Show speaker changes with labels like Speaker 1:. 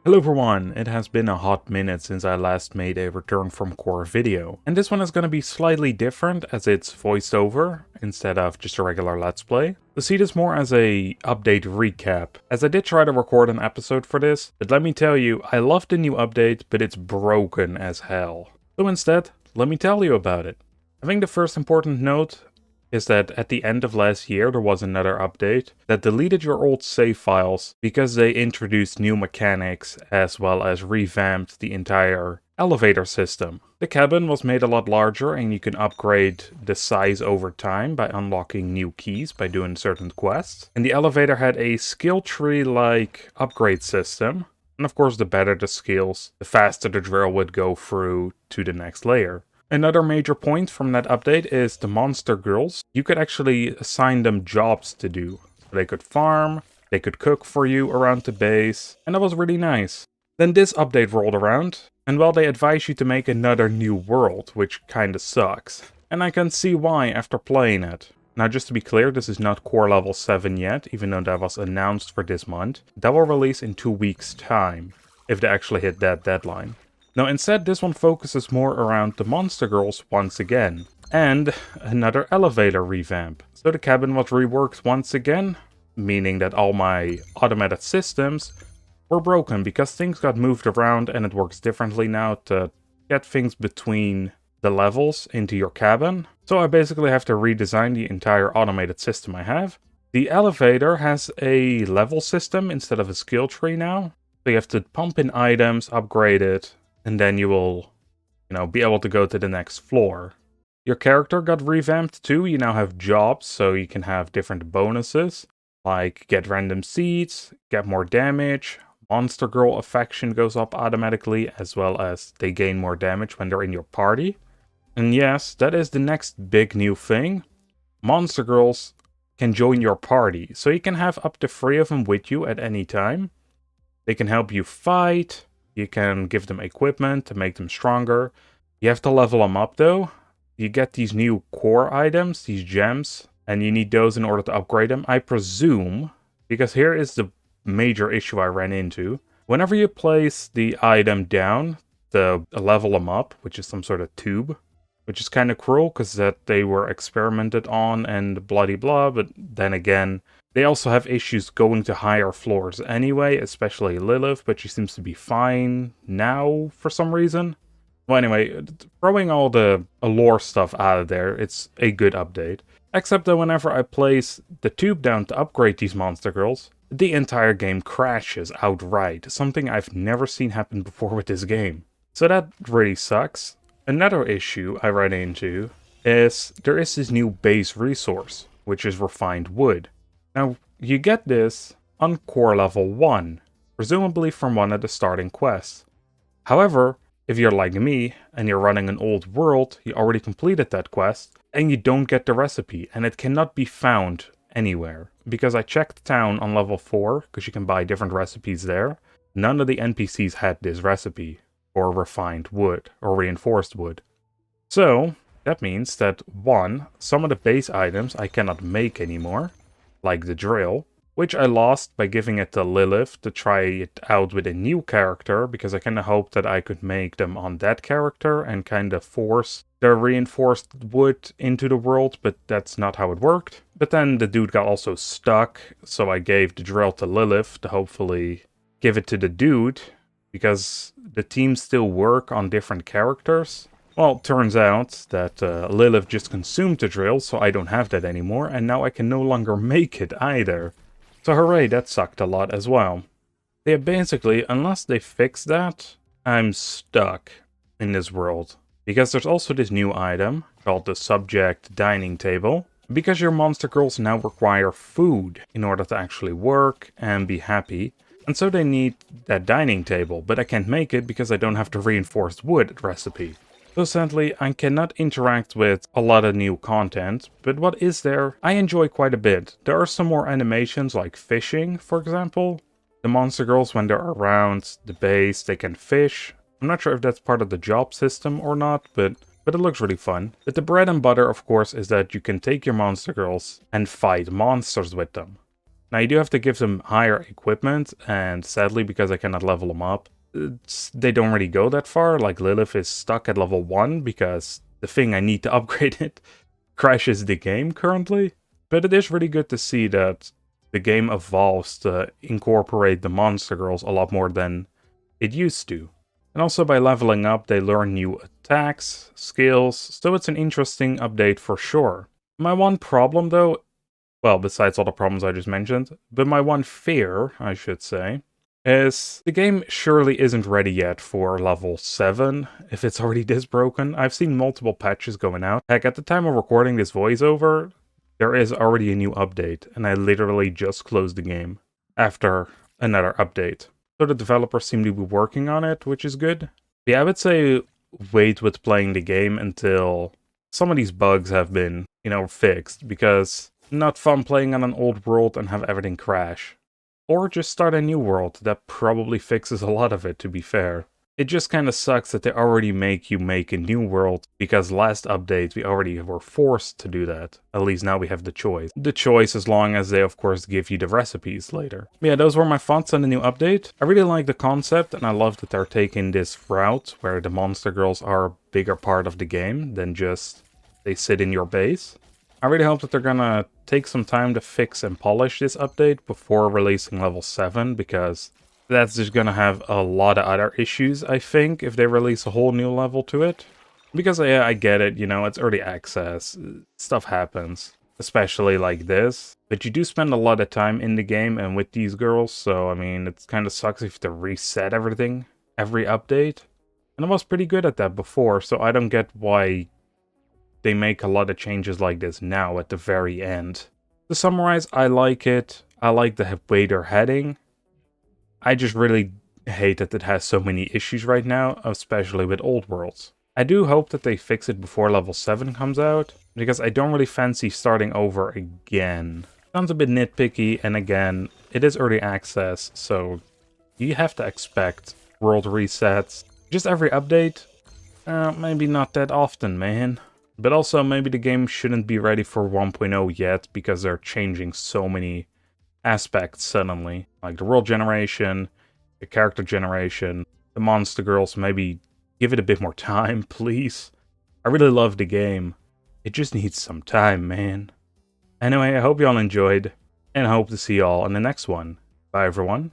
Speaker 1: Hello everyone, it has been a hot minute since I last made a return from core video, and this one is going to be slightly different as it's voiced over instead of just a regular let's play. So see this more as a update recap, as I did try to record an episode for this, but let me tell you, I love the new update, but it's broken as hell. So instead, let me tell you about it. I think the first important note is that at the end of last year there was another update that deleted your old save files because they introduced new mechanics as well as revamped the entire elevator system. The cabin was made a lot larger and you can upgrade the size over time by unlocking new keys by doing certain quests. And the elevator had a skill tree-like upgrade system. And of course the better the skills, the faster the drill would go through to the next layer. Another major point from that update is the monster girls. You could actually assign them jobs to do. So they could farm, they could cook for you around the base, and that was really nice. Then this update rolled around, and well, they advise you to make another new world, which kinda sucks. And I can see why after playing it. Now just to be clear, this is not core level 7 yet, even though that was announced for this month. That will release in 2 weeks' time, if they actually hit that deadline. Now instead this one focuses more around the monster girls once again, and another elevator revamp. So the cabin was reworked once again, meaning that all my automated systems were broken because things got moved around and it works differently now to get things between the levels into your cabin. So I basically have to redesign the entire automated system I have. The elevator has a level system instead of a skill tree now, so you have to pump in items, upgrade it, and then you will, be able to go to the next floor. Your character got revamped too. You now have jobs, so you can have different bonuses, like get random seeds, get more damage, monster girl affection goes up automatically, as well as they gain more damage when they're in your party. And yes, that is the next big new thing. Monster girls can join your party, so you can have up to 3 of them with you at any time. They can help you fight. You can give them equipment to make them stronger. You have to level them up though. You get these new core items, these gems, and you need those in order to upgrade them. I presume, because here is the major issue I ran into. Whenever you place the item down to level them up, which is some sort of tube, which is kind of cruel because that they were experimented on and bloody blah, but then again, they also have issues going to higher floors anyway, especially Lilith, but she seems to be fine now for some reason. Well, anyway, throwing all the lore stuff out of there, it's a good update. Except that whenever I place the tube down to upgrade these monster girls, the entire game crashes outright, something I've never seen happen before with this game. So that really sucks. Another issue I ran into is there is this new base resource, which is refined wood. Now, you get this on core level 1, presumably from one of the starting quests. However, if you're like me, and you're running an old world, you already completed that quest, and you don't get the recipe, and it cannot be found anywhere. Because I checked town on level 4, because you can buy different recipes there, none of the NPCs had this recipe, or refined wood, or reinforced wood. So, that means that 1, some of the base items I cannot make anymore, like the drill, which I lost by giving it to Lilith to try it out with a new character, because I kinda hoped that I could make them on that character and kinda force the reinforced wood into the world, but that's not how it worked. But then the dude got also stuck, so I gave the drill to Lilith to hopefully give it to the dude, because the teams still work on different characters. Well, turns out that Lilith just consumed the drill, so I don't have that anymore, and now I can no longer make it either. So hooray, that sucked a lot as well. Yeah, basically, unless they fix that, I'm stuck in this world. Because there's also this new item, called the Subject Dining Table. Because your monster girls now require food in order to actually work and be happy. And so they need that dining table, but I can't make it because I don't have the reinforced wood recipe. So sadly, I cannot interact with a lot of new content, but what is there, I enjoy quite a bit. There are some more animations like fishing, for example. The monster girls, when they're around the base, they can fish. I'm not sure if that's part of the job system or not, but it looks really fun. But the bread and butter, of course, is that you can take your monster girls and fight monsters with them. Now you do have to give them higher equipment, and sadly, because I cannot level them up, they don't really go that far. Like Lilith is stuck at level 1 because the thing I need to upgrade it crashes the game currently. But it is really good to see that the game evolves to incorporate the monster girls a lot more than it used to. And also by leveling up, they learn new attacks, skills, so it's an interesting update for sure. My one problem though, well, besides all the problems I just mentioned, but my one fear, I should say, is the game surely isn't ready yet for level 7, if it's already this broken. I've seen multiple patches going out. Heck, at the time of recording this voiceover, there is already a new update, and I literally just closed the game after another update. So the developers seem to be working on it, which is good. But yeah, I would say wait with playing the game until some of these bugs have been, fixed, because not fun playing on an old world and have everything crash. Or just start a new world, that probably fixes a lot of it, to be fair. It just kinda sucks that they already make you make a new world, because last update we already were forced to do that. At least now we have the choice. The choice as long as they of course give you the recipes later. But yeah, those were my thoughts on the new update. I really like the concept, and I love that they're taking this route where the monster girls are a bigger part of the game than just they sit in your base. I really hope that they're gonna take some time to fix and polish this update before releasing level 7, because that's just gonna have a lot of other issues, I think, if they release a whole new level to it. Because yeah, I get it, it's early access, stuff happens, especially like this. But you do spend a lot of time in the game and with these girls, so I mean, it kind of sucks if you have to reset everything every update. And I was pretty good at that before, so I don't get why they make a lot of changes like this now at the very end. To summarize, I like it. I like the way they're heading. I just really hate that it has so many issues right now, especially with old worlds. I do hope that they fix it before level 7 comes out, because I don't really fancy starting over again. Sounds a bit nitpicky, and again, it is early access, so you have to expect world resets. Just every update? Maybe not that often, man. But also, maybe the game shouldn't be ready for 1.0 yet, because they're changing so many aspects suddenly. Like the world generation, the character generation, the monster girls. Maybe give it a bit more time, please. I really love the game. It just needs some time, man. Anyway, I hope y'all enjoyed, and I hope to see y'all in the next one. Bye, everyone.